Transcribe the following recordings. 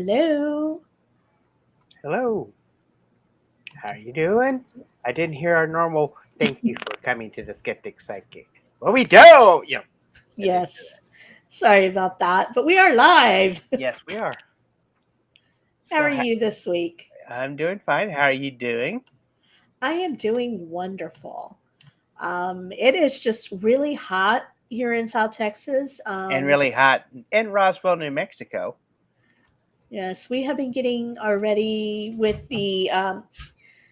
Hello. Hello. How are you doing? I didn't hear our normal thank you for coming to the Skeptic Psychic. Well, we do. I didn't do Yes. Sorry about that, but we are live. that. Yes, we are. How So are you this week? I'm doing fine. How are you doing? I am doing wonderful. It is just really hot here in South Texas. And really hot in Roswell, New Mexico. Yes, we have been getting already with the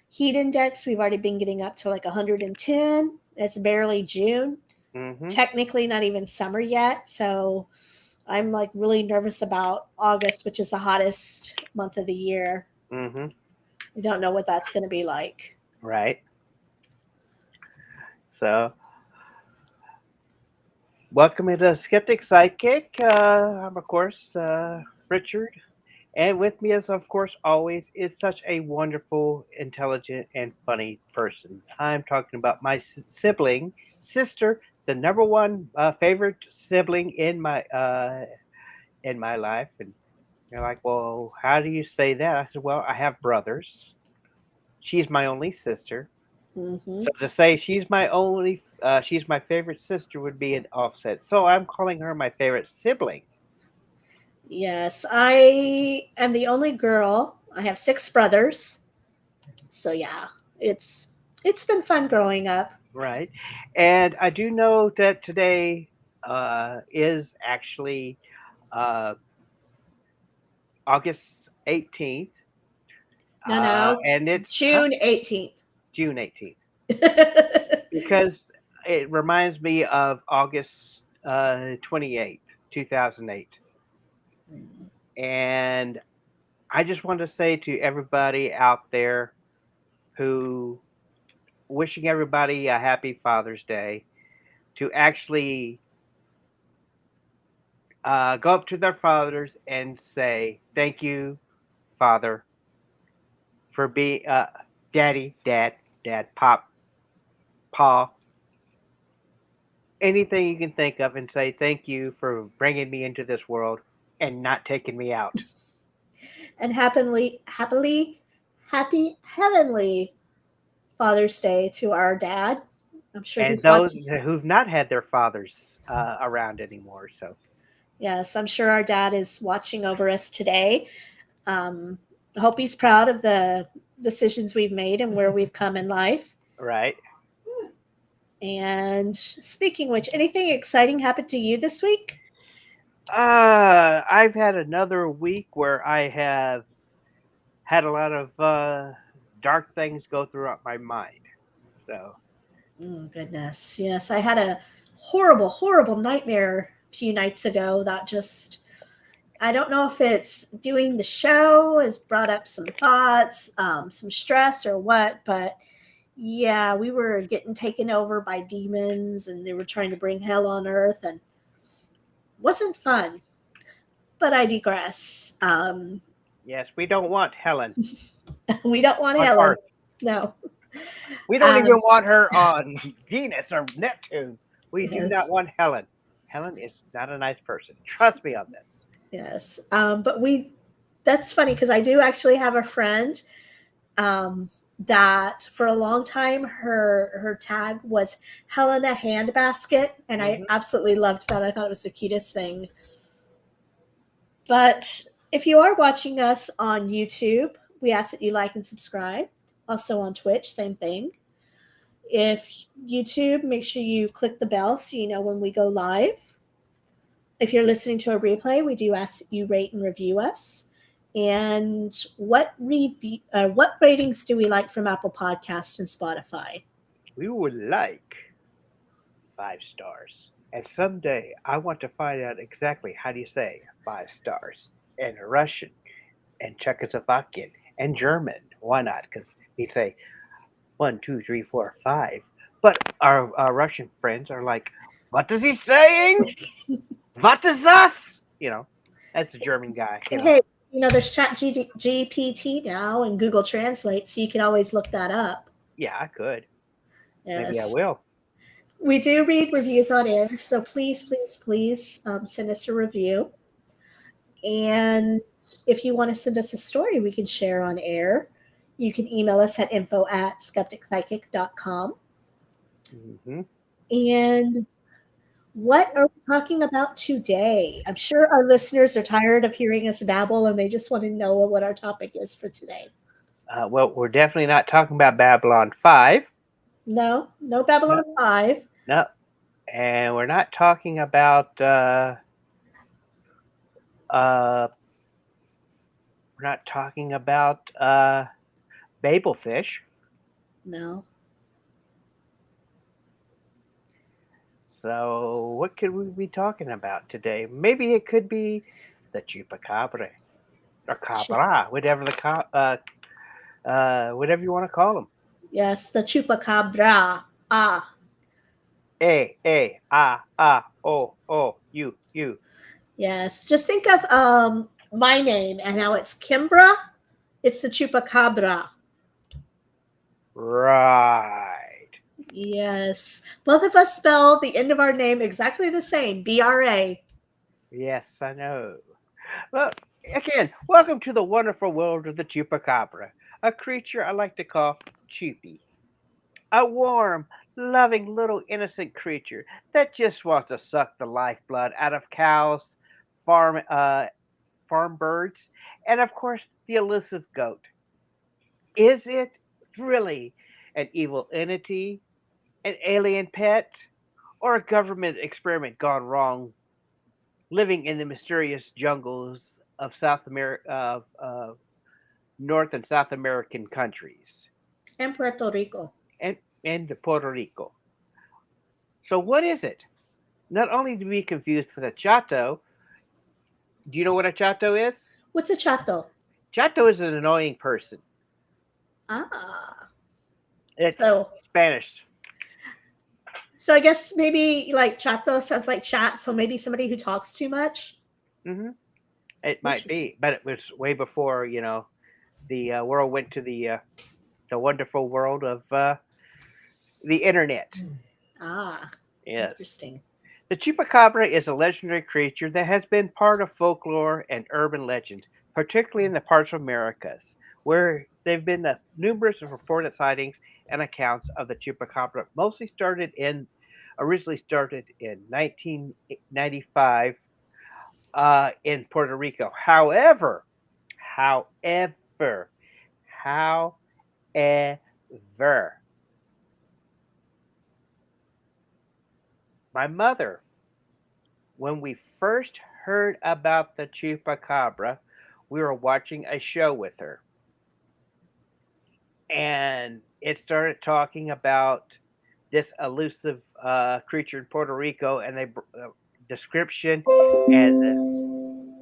heat index. We've already been getting up to like 110. It's barely June. Mm-hmm. Technically, not even summer yet. So I'm like really nervous about August, which is the hottest month of the year. Mm-hmm. We don't know what that's going to be like. Right. So welcome to the Skeptic Psychic. I'm of course Richard. And with me, as of course always, is such a wonderful, intelligent, and funny person. I'm talking about my sibling, sister, the number one favorite sibling in my life. And you're like, well, how do you say that? I said, well, I have brothers. She's my only sister. Hmm. So to say she's my favorite sister would be an offset. So I'm calling her my favorite sibling. Yes, I am the only girl. I have six brothers. So yeah, it's it's been fun growing up. Right. And I do know that today is actually uh, August 18th, No, no, and it's June 18th. June 18th because it reminds me of August 28th, 2008. And I just want to say to everybody out there who wishing everybody a happy Father's Day to actually go up to their fathers and say, "Thank you, Father, for being Daddy, Dad, Pop, Pa, anything you can think of, and say thank you for bringing me into this world and not taking me out." And happy heavenly Father's Day to our dad. I'm sure And he's those watching. who've not had their fathers around anymore. So, Yes, I'm sure our dad is watching over us today. Um, I hope he's proud of the decisions we've made and where we've come in life. right. And speaking which, anything exciting happened to you this week? I've had another week where I have had a lot of dark things go throughout my mind. So, Oh, goodness. Yes, I had a horrible, horrible nightmare a few nights ago that just, I don't know if it's doing the show has brought up some thoughts, some stress or what, but yeah, we were getting taken over by demons and they were trying to bring hell on earth and wasn't fun, but I digress. yes, we don't want Helen We don't want on Helen. Earth. No. We don't even Um, want her on Venus or Neptune. We do not yes. want Helen. Helen is not a nice person. Trust me on this. Yes. But that's funny because I do actually have a friend um, that for a long time her tag was Helena Handbasket, and I Hmm. absolutely loved that. I thought it was the cutest thing. But if you are watching us on YouTube, we ask that you like and subscribe. Also on Twitch, same thing. If YouTube, make sure you click the bell so you know when we go live. If you're listening to a replay, we do ask that you rate and review us. And what ratings do we like from Apple Podcasts and Spotify? We would like 5 stars. And someday I want to find out exactly how do you say 5 stars in Russian and Czechoslovakian and German. Why not? Because you say 1, 2, 3, 4, 5. But our Russian friends are like, what is he saying? What is this? That's a German guy. Hey, there's GPT now and Google Translate, so you can always look that up. Yeah, I could. Maybe I Yes. will. We do read reviews on air, so please, please, please send us a review. And if you want to send us a story we can share on air, you can email us at info@skepticpsychic.com. Mm-hmm. And what are we talking about today? I'm sure our listeners are tired of hearing us babble and they just want to know what our topic is for today. Well, we're definitely not talking about Babylon 5. No, no No, Babylon 5. no. And we're not talking about uh, we're not talking about Babelfish. No. So what could we be talking about today? Maybe it could be the Chupacabra or Ch- Cabra, whatever you want to call them. yes, the Chupacabra. Ah, A, O, you. yes. Just think of my name and how it's Kimbra. It's the Chupacabra. Right. Yes. Both of us spell the end of our name exactly the same, BRA. Yes, I know. Well, again, welcome to the wonderful world of the Chupacabra, a creature I like to call Chupi. A warm, loving little innocent creature that just wants to suck the lifeblood out of cows, farm farm birds, and of course the elusive goat. Is it really an evil entity, an alien pet, or a government experiment gone wrong, living in the mysterious jungles of South America, of North and South American countries, And Puerto Rico. and Puerto Rico? So what is it? Not only to be confused with a chato. Do you know what a chato is? What's a chato? Chato is an annoying person. Ah. It's So Spanish. so I guess maybe like chato sounds like chat, so maybe somebody who talks too much. Hmm. It might Interesting. be, but it was way before the world went to the wonderful world of the internet. Ah, Yes. interesting. The Chupacabra is a legendary creature that has been part of folklore and urban legends, particularly in the parts of Americas, where there have been numerous reported sightings and accounts of the Chupacabra. Originally started in 1995 in Puerto Rico. However, however, my mother, when we first heard about the Chupacabra, we were watching a show with her, and it started talking about this elusive creature in Puerto Rico, and they description and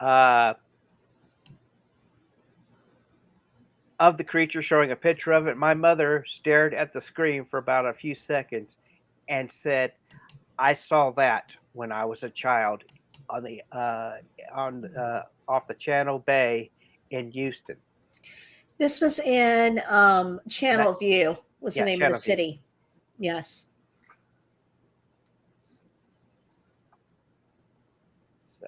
uh, of the creature, showing a picture of it. My mother stared at the screen for about a few seconds and said, "I saw that when I was a child on the on off the Channel Bay in Houston." This was in That, Channel View was the yeah, name of the Channel View. city. Yes. So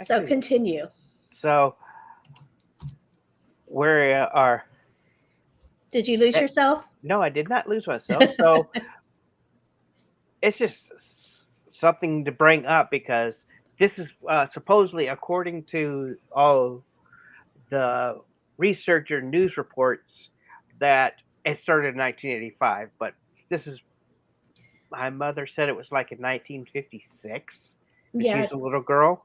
So actually, continue. so we are. Did you lose eh, yourself? No, I did not lose myself. So it's just something to bring up because this is supposedly, according to all the researcher news reports, that it started in 1985, but this is my mother said it was like in 1956, and Yeah. she's a little girl.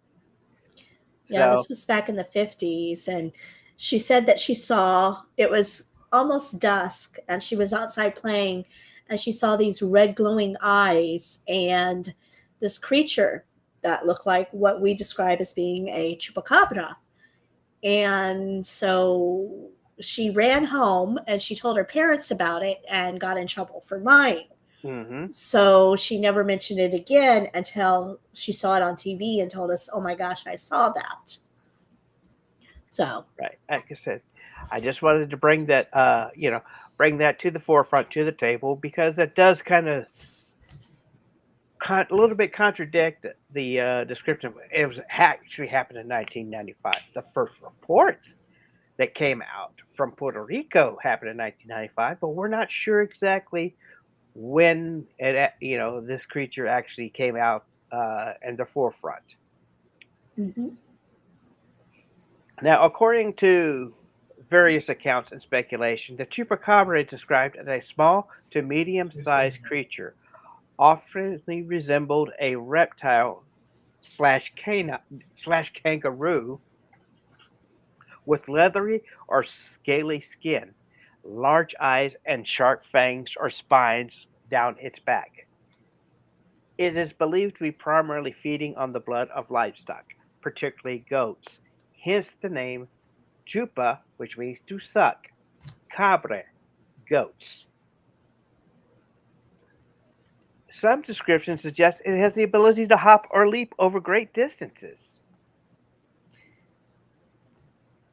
Yeah, So this was back in the 50s. And she said that she saw it was almost dusk and she was outside playing and she saw these red glowing eyes and this creature that looked like what we describe as being a chupacabra. And so she ran home and she told her parents about it and got in trouble for lying. hmm So she never mentioned it again until she saw it on TV and told us, "Oh my gosh, I saw that." So, right, like I said, I just wanted to bring that, bring that to the forefront, to the table, because it does kind of a little bit contradict the description. It was actually happened in 1995. The first reports that came out from Puerto Rico happened in 1995, but we're not sure exactly when this creature actually came out in the forefront. Hmm. Now, according to various accounts and speculation, the chupacabra is described as a small to medium-sized creature, often resembled a reptile slash kangaroo with leathery or scaly skin, large eyes, and sharp fangs or spines down its back. It is believed to be primarily feeding on the blood of livestock, particularly goats, hence the name chupa, which means to suck, cabra, goats. Some descriptions suggest it has the ability to hop or leap over great distances.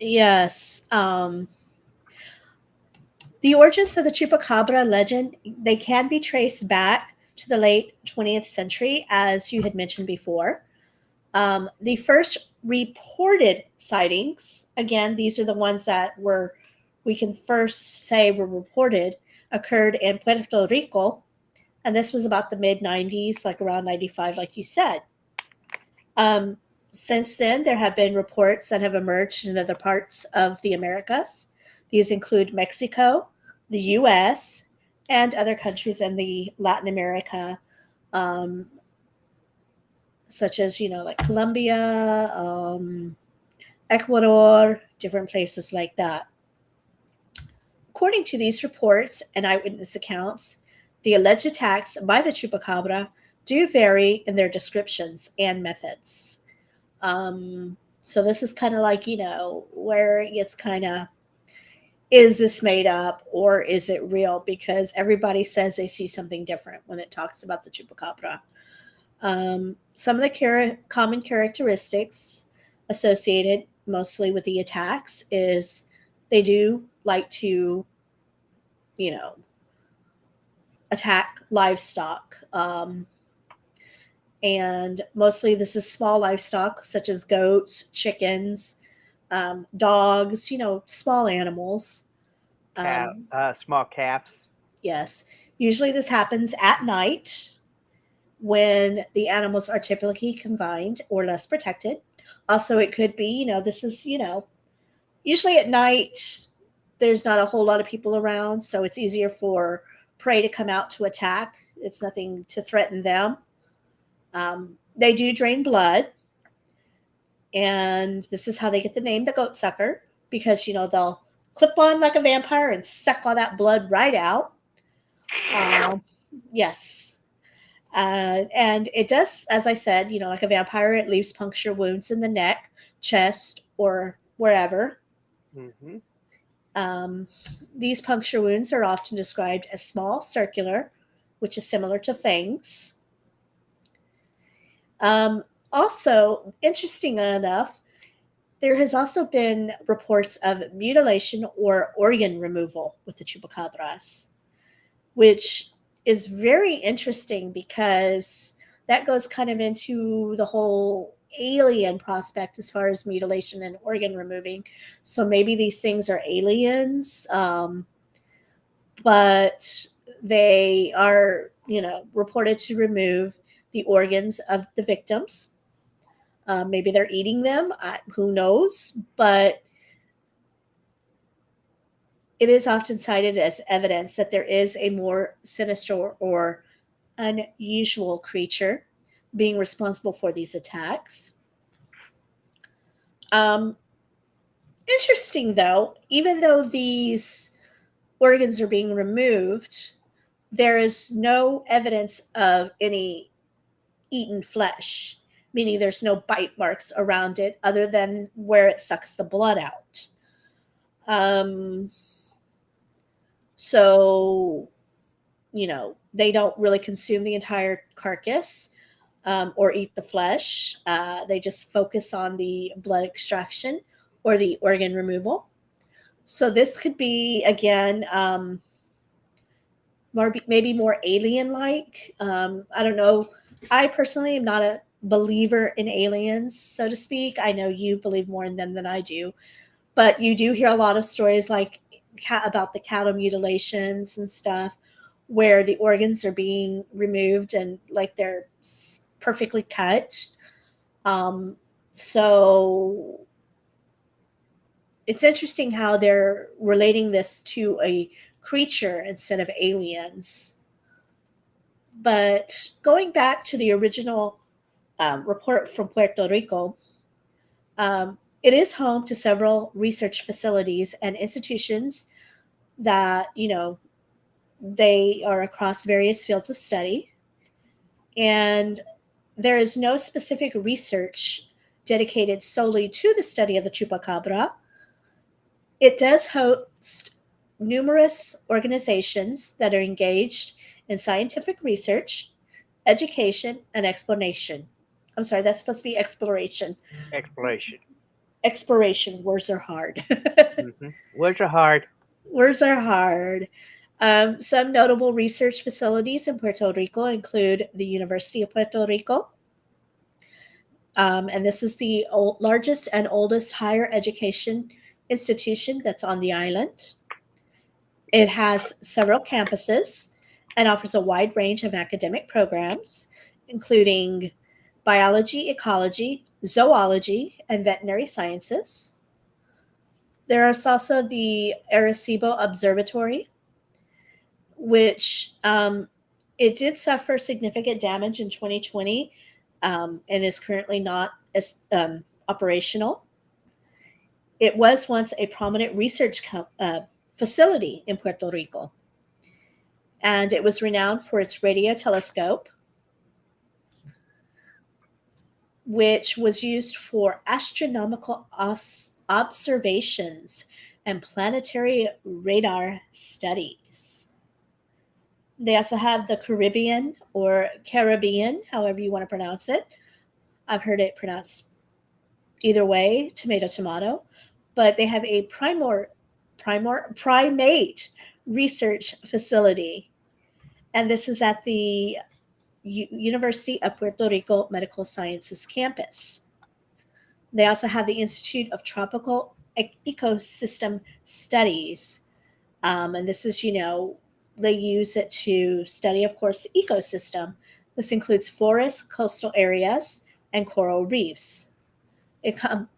Yes. The origins of the Chupacabra legend, they can be traced back to the late 20th century, as you had mentioned before. The first reported sightings, again, these are the ones that we can first say were reported, occurred in Puerto Rico. And this was about the mid 90s, like around 95, like you said. Um, since then, there have been reports that have emerged in other parts of the Americas. These include Mexico, the US, and other countries in the Latin America, um, such as, like Colombia, Ecuador, different places like that. According to these reports and eyewitness accounts, the alleged attacks by the chupacabra do vary in their descriptions and methods. So this is kind of like, where it gets kind of, is this made up or is it real? Because everybody says they see something different when it talks about the chupacabra. Some of the common characteristics associated mostly with the attacks is they do like to, you know, attack livestock. And mostly this is small livestock such as goats, chickens, dogs, small animals. Um, Small calves. yes, usually this happens at night when the animals are typically confined or less protected. Also, it could be, this is, usually at night, there's not a whole lot of people around, so it's easier for prey to come out to attack. It's nothing to threaten them. They do drain blood, and this is how they get the name the goat sucker because, they'll clip on like a vampire and suck all that blood right out. Um, yes. And it does, as I said, like a vampire, it leaves puncture wounds in the neck, chest, or wherever. Hmm. Um, these puncture wounds are often described as small, circular, which is similar to fangs. Um, Also, interesting enough, there has also been reports of mutilation or organ removal with the chupacabras, which is very interesting because that goes kind of into the whole alien prospect as far as mutilation and organ removing. So maybe these things are aliens, but they are, reported to remove the organs of the victims. Maybe they're eating them. Who knows? But it is often cited as evidence that there is a more sinister or unusual creature being responsible for these attacks. Um, Interesting, though, even though these organs are being removed, there is no evidence of any eaten flesh, meaning there's no bite marks around it other than where it sucks the blood out. Um, so, they don't really consume the entire carcass or eat the flesh. They just focus on the blood extraction or the organ removal. So this could be again maybe more alien-like. I don't know. I personally am not a believer in aliens, so to speak. I know you believe more in them than I do, but you do hear a lot of stories like about the cattle mutilations and stuff where the organs are being removed and like they're perfectly cut. Um, so it's interesting how they're relating this to a creature instead of aliens. But going back to the original report from Puerto Rico, it is home to several research facilities and institutions that, they are across various fields of study. And there is no specific research dedicated solely to the study of the Chupacabra. It does host numerous organizations that are engaged in scientific research, education, and explanation. I'm sorry, that's supposed to be exploration. Exploration. Exploration, words are hard. Words are hard. Words are hard. Some notable research facilities in Puerto Rico include the University of Puerto Rico, and this is the largest and oldest higher education institution that's on the island. It has several campuses and offers a wide range of academic programs, including biology, ecology, zoology, and veterinary sciences. There is also the Arecibo Observatory, which it did suffer significant damage in 2020 and is currently not as operational. It was once a prominent research facility in Puerto Rico, and it was renowned for its radio telescope, which was used for astronomical observations and planetary radar studies. They also have the Caribbean or Caribbean, however you want to pronounce it. I've heard it pronounced either way, tomato, tomato. But they have a primate research facility, and this is at the University of Puerto Rico Medical Sciences campus. They also have the Institute of Tropical Ecosystem Studies, and this is, they use it to study, of course, the ecosystem. This includes forests, coastal areas, and coral reefs. It com-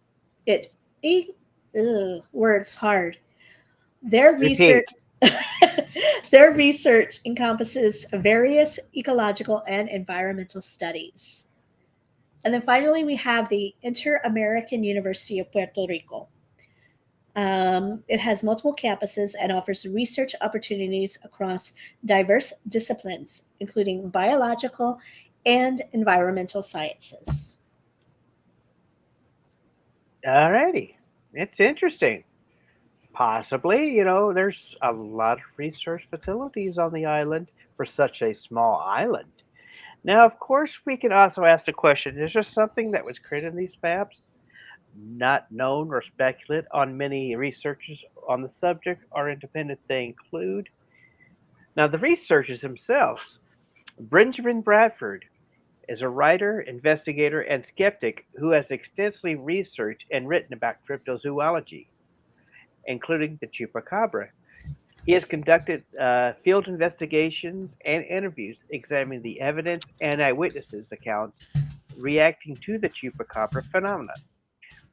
it e- words hard. Their research Repeat. their research encompasses various ecological and environmental studies. And then finally, we have the Inter American University of Puerto Rico. It has multiple campuses and offers research opportunities across diverse disciplines, including biological and environmental sciences. Alrighty. It's interesting. Possibly, there's a lot of research facilities on the island for such a small island. Now, of course, we can also ask the question, is there something that was created in these fabs? Not known or speculate on many researchers on the subject or independent they include. Now, the researchers themselves, Benjamin Bradford is a writer, investigator, and skeptic who has extensively researched and written about cryptozoology, including the chupacabra. He has conducted field investigations and interviews examining the evidence and eyewitnesses' accounts reacting to the chupacabra phenomenon.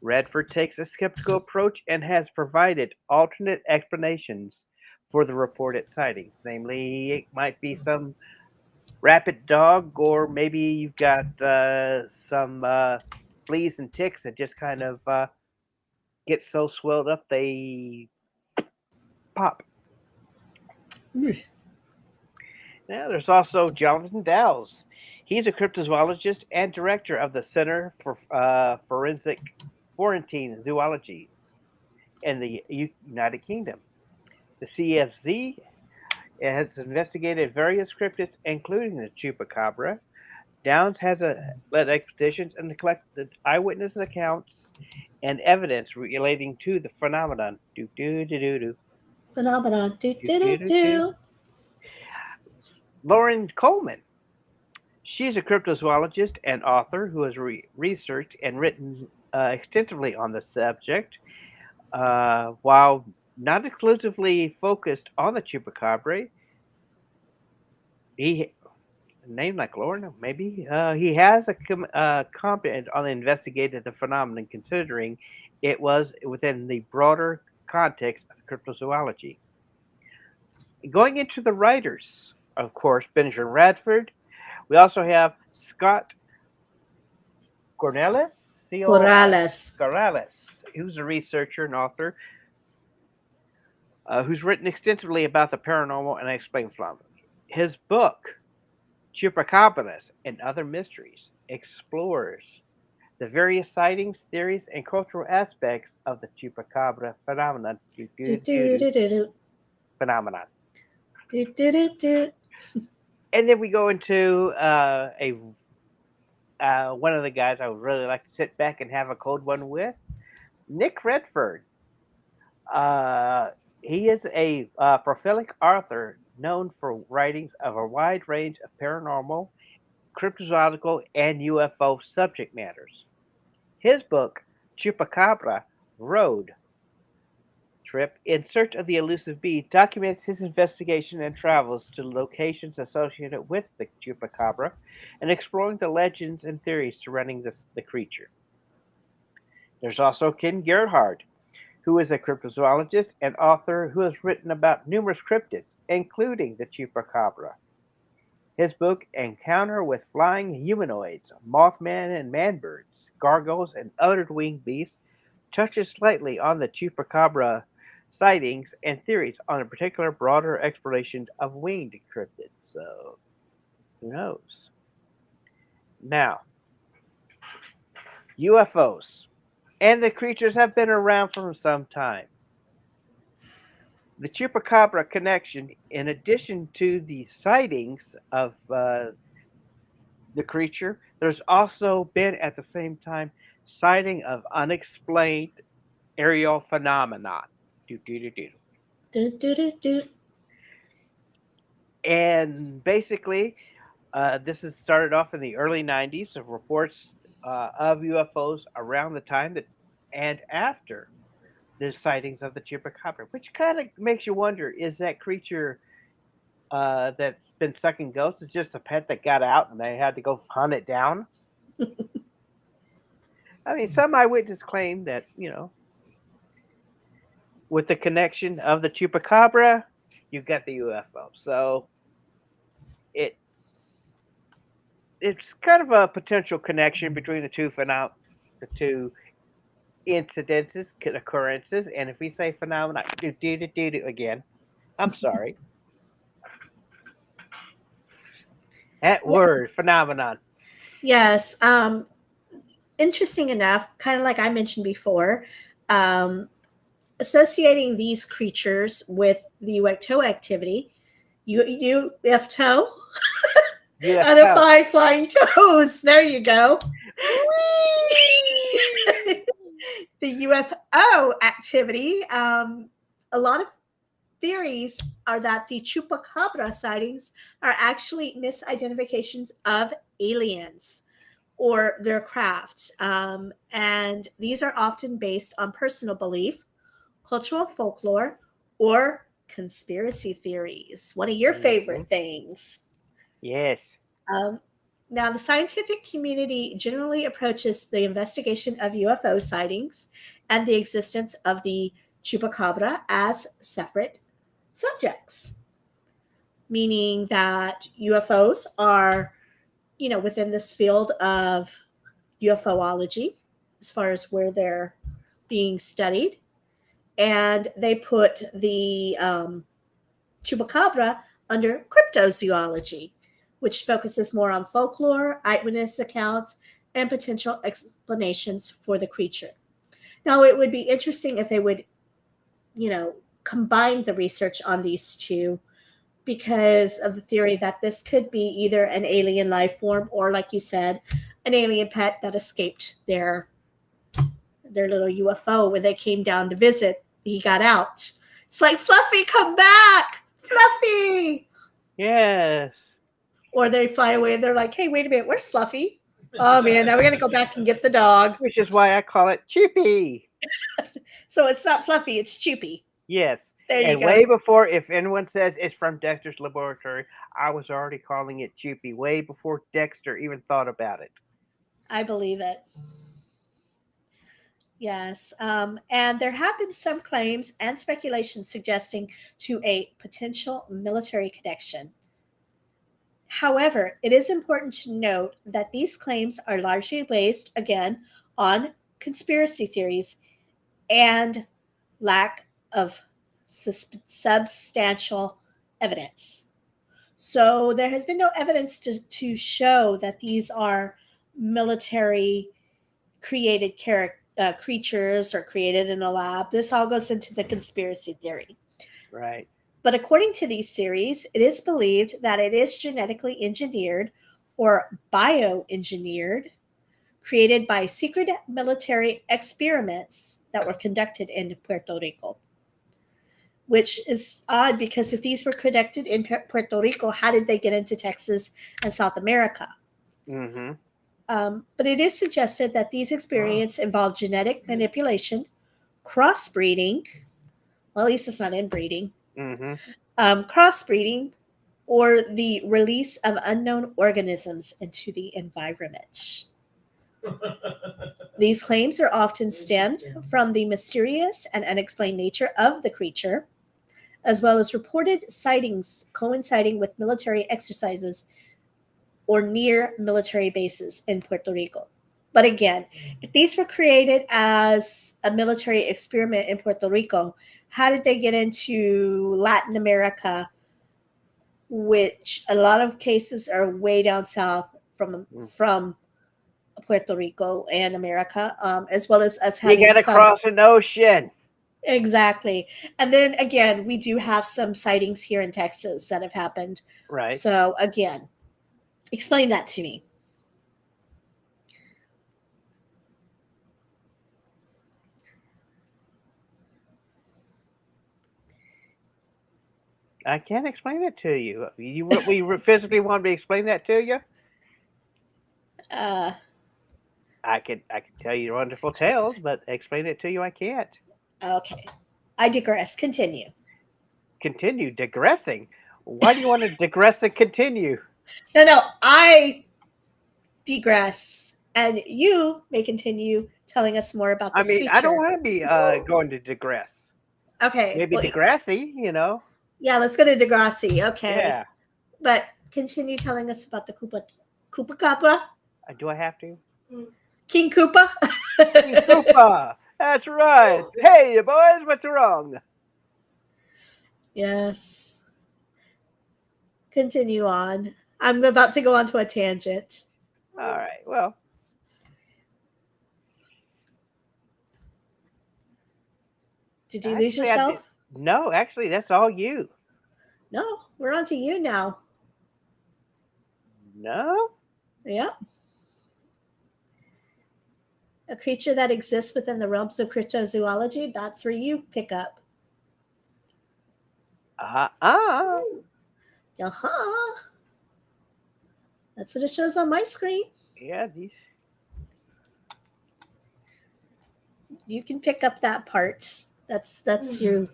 Radford takes a skeptical approach and has provided alternate explanations for the reported sightings. Namely, it might be some rabid dog, or maybe you've got some fleas and ticks that just kind of get so swelled up they pop. Now, there's also Jonathan Dowles. He's a cryptozoologist and director of the Center for Forensic Florentine Zoology in the United Kingdom. The CFZ has investigated various cryptids, including the chupacabra. Downs has led expeditions and collected eyewitness accounts and evidence relating to the phenomenon. Do do do do do Phenomenon. Do, do do, do do, do do. do. Lauren Coleman. She's a cryptozoologist and author who has researched and written extensively on the subject, while not exclusively focused on the chupacabra. He name like Lorna, maybe. He has a comment on investigated the phenomenon, considering it was within the broader context of cryptozoology. Going into the writers, of course, Benjamin Radford. We also have Scott Cornelis, Corrales. Corrales, who's a researcher and author who's written extensively about the paranormal and unexplained phenomena. His book, Chupacabras and Other Mysteries, explores the various sightings, theories, and cultural aspects of the chupacabra phenomenon. Do, do, do, do, do. Phenomenon. Do, do, do, do. And then we go into a one of the guys I would really like to sit back and have a cold one with, Nick Redford. He is a prolific author known for writings of a wide range of paranormal, cryptozoological, and UFO subject matters. His book, Chupacabra Road Trip in Search of the Elusive Bee, documents his investigation and travels to locations associated with the chupacabra and exploring the legends and theories surrounding the creature. There's also Ken Gerhard, who is a cryptozoologist and author who has written about numerous cryptids, including the chupacabra. His book, Encounter with Flying Humanoids, Mothman and Manbirds, Gargoyles, and Other Winged Beasts, touches slightly on the chupacabra sightings and theories on a particular broader exploration of winged cryptids. So, who knows? Now, UFOs and the creatures have been around for some time. The chupacabra connection, in addition to the sightings of the creature, there's also been at the same time sighting of unexplained aerial phenomenon. Do, do, do, do. Do, do, do, do. And basically, this has started off in the early 90s of reports of UFOs around the time that and after the sightings of the chupacabra, which kind of makes you wonder: is that creature that's been sucking ghosts is just a pet that got out and they had to go hunt it down? I mean, some eyewitnesses claim that with the connection of the chupacabra, you've got the UFO. So it it's kind of a potential connection between the two incidences, occurrences, and if we say phenomena, do again, I'm sorry. That word, phenomenon. Yes. Interesting enough, kind of like I mentioned before, associating these creatures with the UFO activity, UFO, UFO. unify flying toes. There you go. The UFO activity. A lot of theories are that the chupacabra sightings are actually misidentifications of aliens or their craft. And these are often based on personal belief, cultural folklore, or conspiracy theories. One of your favorite things. Yes. Um, Now, the scientific community generally approaches the investigation of UFO sightings and the existence of the chupacabra as separate subjects, meaning that UFOs are, within this field of UFOlogy as far as where they're being studied. And they put the chupacabra under cryptozoology, which focuses more on folklore, eyewitness accounts, and potential explanations for the creature. Now, it would be interesting if they would, combine the research on these two because of the theory that this could be either an alien life form or, like you said, an alien pet that escaped their little UFO when they came down to visit. He got out. It's like, Fluffy, come back! Fluffy! Yes. Or they fly away and they're like, hey, wait a minute, where's Fluffy? Oh man, now we gotta go back and get the dog. Which is why I call it Chippy. So it's not Fluffy, it's Choopy. Yes. There you And go. way before, if anyone says it's from Dexter's Laboratory, I was already calling it Chippy way before Dexter even thought about it. I believe it. Yes. And there have been some claims and speculation suggesting to a potential military connection. However, it is important to note that these claims are largely based, again, on conspiracy theories and lack of substantial evidence. So there has been no evidence to show that these are military created creatures or created in a lab. This all goes into the conspiracy theory. Right. But according to these theories, it is believed that it is genetically engineered or bioengineered, created by secret military experiments that were conducted in Puerto Rico. Which is odd because if these were conducted in Puerto Rico, how did they get into Texas and South America? Mm-hmm. But it is suggested that these experiments involve genetic manipulation, crossbreeding, well, at least it's not inbreeding, Mm-hmm. crossbreeding, or the release of unknown organisms into the environment. These claims are often stemmed from the mysterious and unexplained nature of the creature, as well as reported sightings coinciding with military exercises or near military bases in Puerto Rico. But again, if these were created as a military experiment in Puerto Rico, how did they get into Latin America, which a lot of cases are way down south from Puerto Rico and America, as well as us You having got to some. cross an ocean. Exactly. And then again, we do have some sightings here in Texas that have happened. Right. So again, explain that to me. I can't explain it to you. We physically want me to explain that to you? Uh, I can tell you wonderful tales, but explain it to you I can't. okay. I digress. Continue. Continue digressing. Why do you want to digress and continue? No, I digress. And you may continue telling us more about I this mean, I don't creature. want to be going to digress. Okay. Maybe Well, Degrassi, you know. yeah, let's go to Degrassi. Okay. Yeah. But continue telling us about the Koopa Cabra. Do I have to? King Koopa. King Koopa. That's right. Hey, you boys, what's wrong? Yes. Continue on. I'm about to go on to a tangent. All right. Well, Did you lose actually, I did. yourself? No, actually, that's all you. No, we're on to you now. No. Yep. A creature that exists within the realms of cryptozoology, that's where you pick up. Uh-uh. Uh-huh. That's what it shows on my screen. Yeah, these. You can pick up that part. That's you.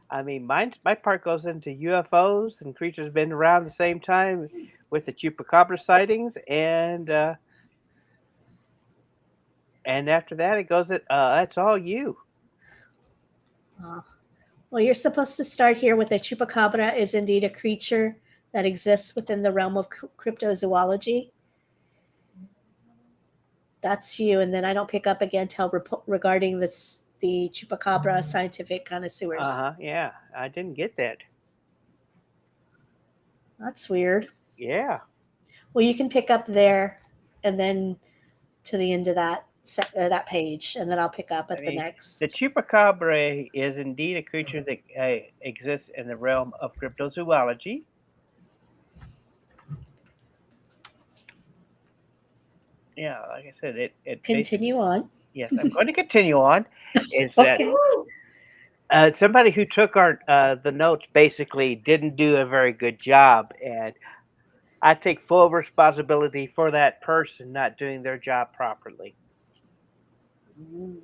I mean, my part goes into UFOs and creatures been around the same time with the Chupacabra sightings, and after that it goes at that's all you. Well, you're supposed to start here with a chupacabra is indeed a creature that exists within the realm of cryptozoology. That's you, and then I don't pick up again till regarding the chupacabra scientific connoisseurs. Yeah, I didn't get that. That's weird. Yeah. Well, you can pick up there, and then to the end of that page, and then I'll pick up at the next. The Chupacabra is indeed a creature that exists in the realm of cryptozoology. Yeah, like I said, it continue on. Yes, I'm going to continue on. Is that somebody who took the notes basically didn't do a very good job, and I take full responsibility for that person not doing their job properly. Mm.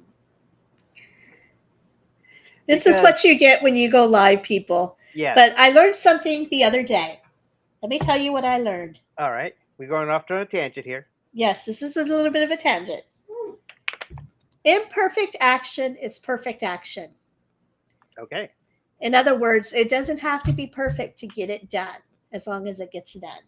This is Because, what you get when you go live, people. yes, But I learned something the other day. Let me tell you what I learned. all right, we're going off on a tangent here. Yes, this is a little bit of a tangent. Imperfect action is perfect action. Okay, In other words, it doesn't have to be perfect to get it done as long as it gets done. yes,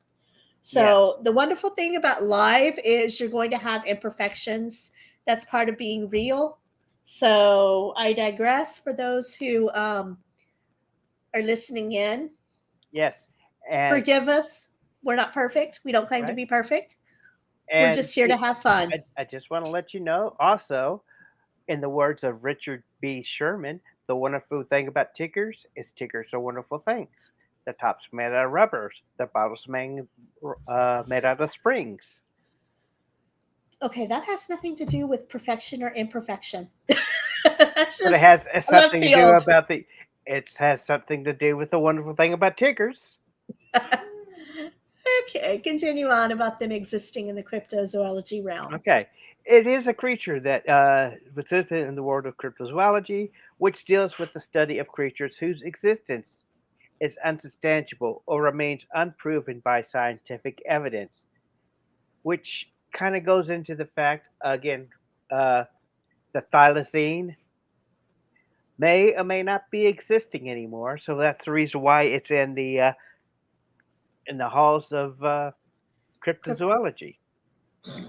So, the wonderful thing about live is you're going to have imperfections. That's part of being real. So, I digress for those who are listening in. yes. And, Forgive us. We're not perfect. We don't claim to right, be perfect. We're and just here to see, have fun. I just want to let you know also, in the words of Richard B. Sherman, the wonderful thing about Tiggers is Tiggers are wonderful things. The top's made out of rubbers, the bottle's made out of springs. Okay, that has nothing to do with perfection or imperfection. That's But it just has a left something to do field. about the. It has something to do with the wonderful thing about Tiggers. Okay, continue on about them existing in the cryptozoology realm. Okay. It is a creature that was in the world of cryptozoology, which deals with the study of creatures whose existence is unsubstantiable or remains unproven by scientific evidence, which kind of goes into the fact, again, uh, the thylacine may or may not be existing anymore. So that's the reason why it's in the halls of cryptozoology.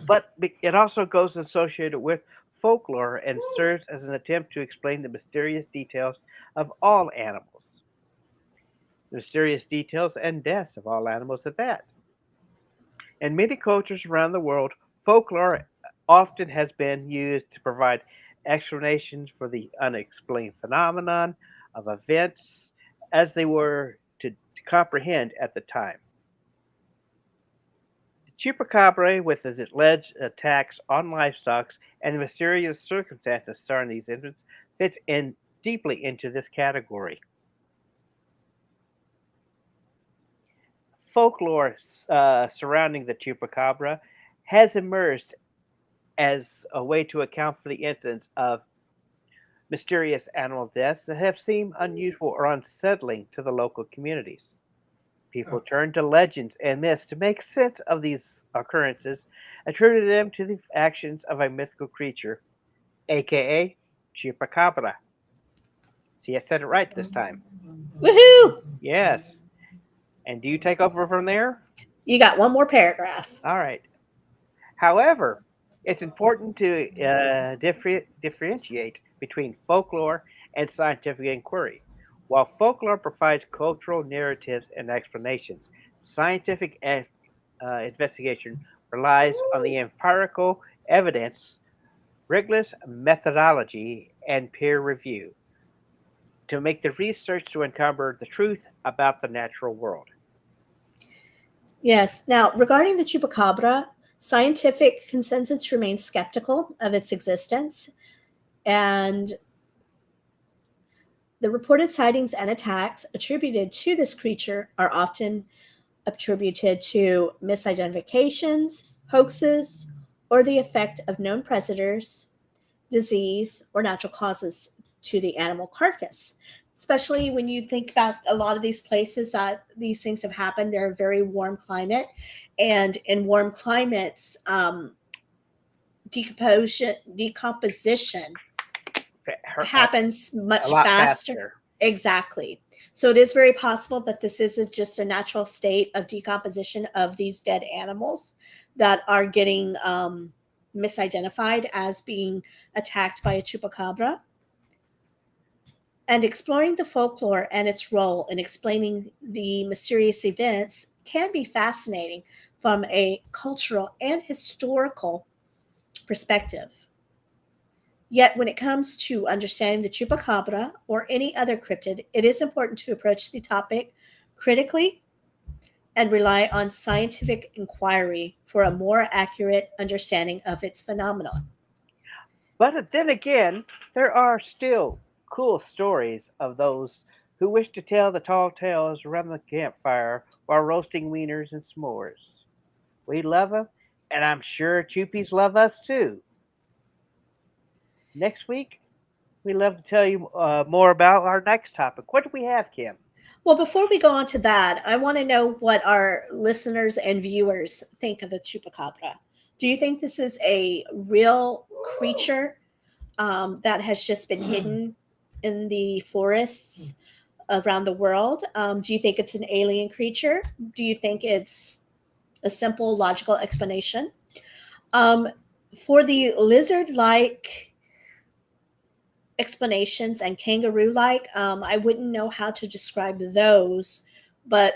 But it also goes associated with folklore and serves as an attempt to explain the mysterious details of all animals, the mysterious details and deaths of all animals at that. In many cultures around the world, folklore often has been used to provide explanations for the unexplained phenomenon of events as they were to comprehend at the time. The Chupacabra, with its alleged attacks on livestock and the mysterious circumstances surrounding these incidents, fits in deeply into this category. Folklore surrounding the Chupacabra has emerged as a way to account for the incidents of mysterious animal deaths that have seemed unusual or unsettling to the local communities. People turn to legends and myths to make sense of these occurrences, attributing them to the actions of a mythical creature, aka Chupacabra. See, I said it right this time. Woohoo! Yes. And do you take over from there? You got one more paragraph. All right. However, it's important to differentiate between folklore and scientific inquiry. While folklore provides cultural narratives and explanations, scientific investigation relies on the empirical evidence, rigorous methodology, and peer review to make the research to uncover the truth about the natural world. Yes. Now, regarding the chupacabra, scientific consensus remains skeptical of its existence, and the reported sightings and attacks attributed to this creature are often attributed to misidentifications, hoaxes, or the effect of known predators, disease, or natural causes to the animal carcass. Especially when you think about a lot of these places that these things have happened, they're a very warm climate. And in warm climates, decomposition A, happens a much lot faster. faster. Exactly. So it is very possible that this is just a natural state of decomposition of these dead animals that are getting misidentified as being attacked by a chupacabra. And exploring the folklore and its role in explaining the mysterious events can be fascinating from a cultural and historical perspective. Yet, when it comes to understanding the chupacabra or any other cryptid, it is important to approach the topic critically and rely on scientific inquiry for a more accurate understanding of its phenomenon. But then again, there are still cool stories of those who wish to tell the tall tales around the campfire while roasting wieners and s'mores. We love them, and I'm sure Chupies love us too. Next week, we love to tell you more about our next topic. What do we have, Kim? Well, before we go on to that, I want to know what our listeners and viewers think of the chupacabra. Do you think this is a real creature that has just been hidden in the forests around the world? Do you think it's an alien creature? Do you think it's a simple logical explanation? Um, for the lizard like explanations and kangaroo like, I wouldn't know how to describe those. But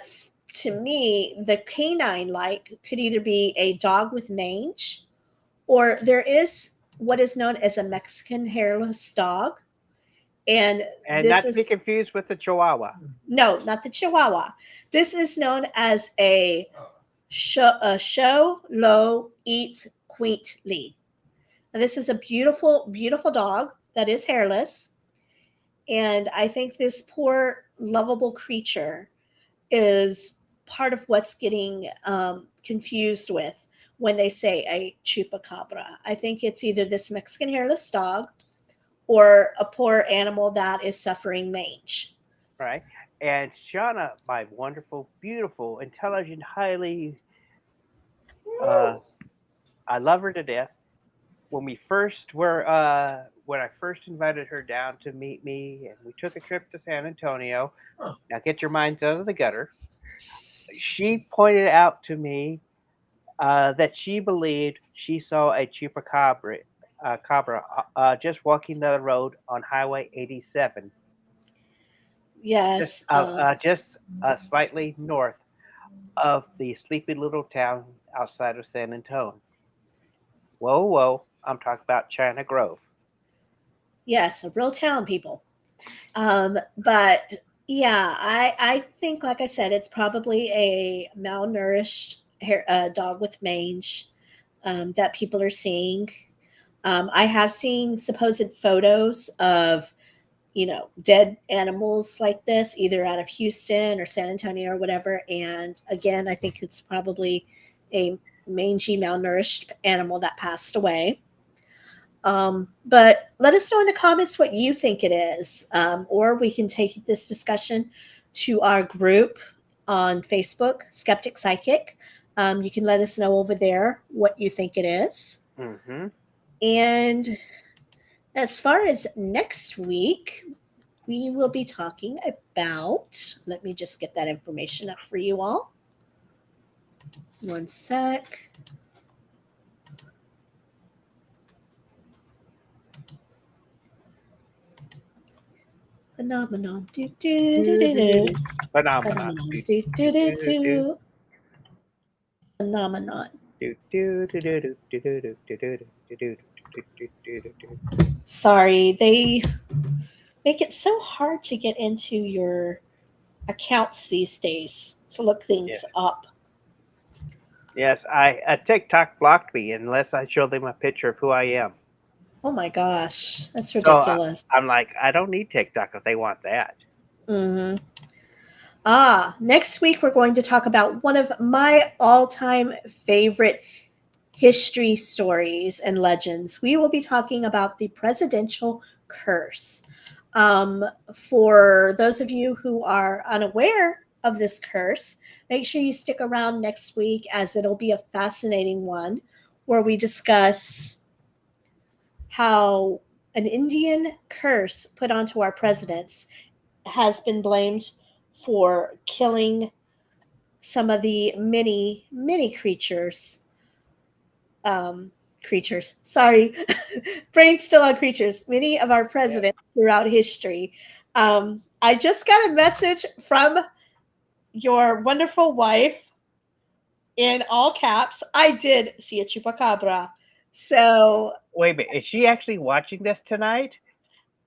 to me, the canine like could either be a dog with mange, or there is what is known as a Mexican hairless dog. And And this not to be is confused with the Chihuahua. no, not the Chihuahua. This is known as a show low eats quaintly. And this is a beautiful, beautiful dog that is hairless. And I think this poor, lovable creature is part of what's getting confused with when they say a chupacabra. I think it's either this Mexican hairless dog or a poor animal that is suffering mange. Right? And Shauna, my wonderful, beautiful, intelligent, highly, uh, I love her to death. When I first invited her down to meet me, and we took a trip to San Antonio. Now get your minds out of the gutter. She pointed out to me that she believed she saw a chupacabra, cabra, just walking down the road on Highway 87, Yes. just slightly north of the sleepy little town outside of San Antonio. Whoa, whoa! I'm talking about China Grove. Yes, a real town, people. But yeah, I think, like I said, it's probably a malnourished dog with mange that people are seeing. I have seen supposed photos of, dead animals like this, either out of Houston or San Antonio or whatever. And again, I think it's probably a mangy, malnourished animal that passed away. But let us know in the comments what you think it is. Or we can take this discussion to our group on Facebook, Skeptic Psychic. You can let us know over there what you think it is. Mm-hmm. And as far as next week, we will be talking about, let me just get that information up for you all. One sec. Phenomenon. Do, do, do, do, do. Phenomenon. Phenomenon. Do, do, do, do. Phenomenon. Sorry, they make it so hard to get into your accounts these days to look things Yes, up. yes. TikTok blocked me unless I show them a picture of who I am. Oh my gosh, that's So ridiculous. I'm like, I don't need TikTok if they want that. Hmm. Next week we're going to talk about one of my all-time favorite history stories and legends. We will be talking about the presidential curse. Um, for those of you who are unaware of this curse, make sure you stick around next week as it'll be a fascinating one where we discuss how an Indian curse put onto our presidents has been blamed for killing some of the many, many creatures. Sorry, brain still on creatures. Many of our Yeah. presidents throughout history. I just got a message from your wonderful wife in all caps. I did see a chupacabra. So Wait a minute. Is she actually watching this tonight?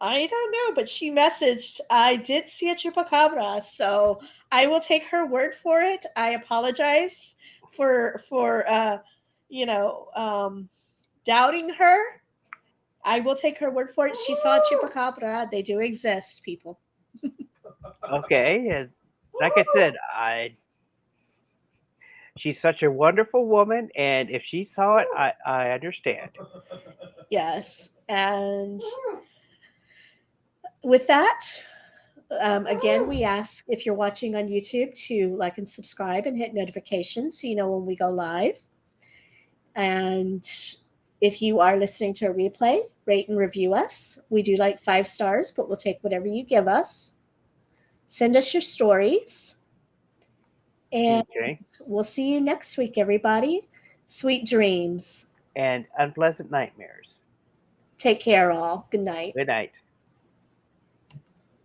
I don't know, but she messaged, I did see a chupacabra. So I will take her word for it. I apologize for you know, doubting her. I will take her word for it. She saw a chupacabra. They do exist, people. Okay, and like I said, she's such a wonderful woman, and if she saw it, I understand. Yes. And with that, again, we ask if you're watching on YouTube to like and subscribe and hit notifications so you know when we go live. And if you are listening to a replay, rate and review us. We do like 5 stars, but we'll take whatever you give us. Send us your stories. And Okay, we'll see you next week, everybody. Sweet dreams. and unpleasant nightmares. Take care, all. Good night. Good night.